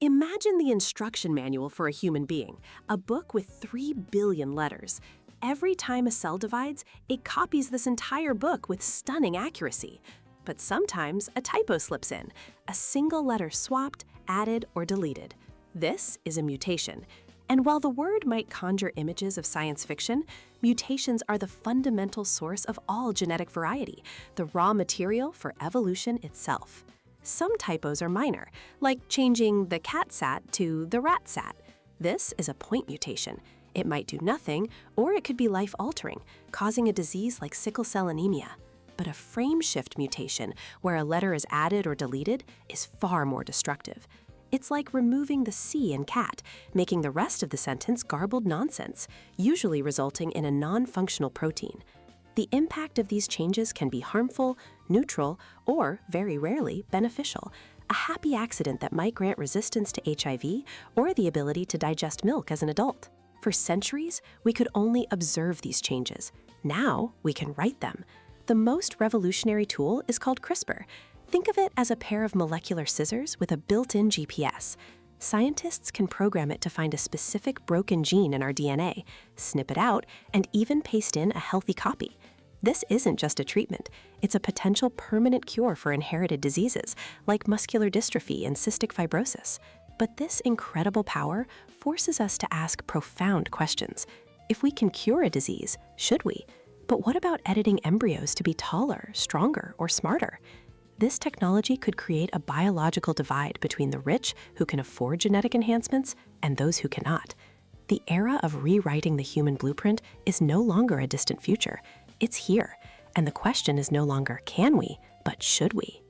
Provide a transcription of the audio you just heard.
Imagine the instruction manual for a human being, a book with 3 billion letters. Every time a cell divides, it copies this entire book with stunning accuracy. But sometimes a typo slips in, a single letter swapped, added, or deleted. This is a mutation. And while the word might conjure images of science fiction, mutations are the fundamental source of all genetic variety, the raw material for evolution itself. Some typos are minor, like changing the cat sat to the rat sat. This is a point mutation. It might do nothing, or it could be life-altering, causing a disease like sickle cell anemia. But a frame shift mutation, where a letter is added or deleted, is far more destructive. It's like removing the C in cat, making the rest of the sentence garbled nonsense, usually resulting in a non-functional protein. The impact of these changes can be harmful, neutral, or, very rarely, beneficial, a happy accident that might grant resistance to HIV or the ability to digest milk as an adult. For centuries, we could only observe these changes. Now, we can write them. The most revolutionary tool is called CRISPR. Think of it as a pair of molecular scissors with a built-in GPS. Scientists can program it to find a specific broken gene in our DNA, snip it out, and even paste in a healthy copy. This isn't just a treatment. It's a potential permanent cure for inherited diseases, like muscular dystrophy and cystic fibrosis. But this incredible power forces us to ask profound questions. If we can cure a disease, should we? But what about editing embryos to be taller, stronger, or smarter? This technology could create a biological divide between the rich, who can afford genetic enhancements, and those who cannot. The era of rewriting the human blueprint is no longer a distant future. It's here, and the question is no longer can we, but should we?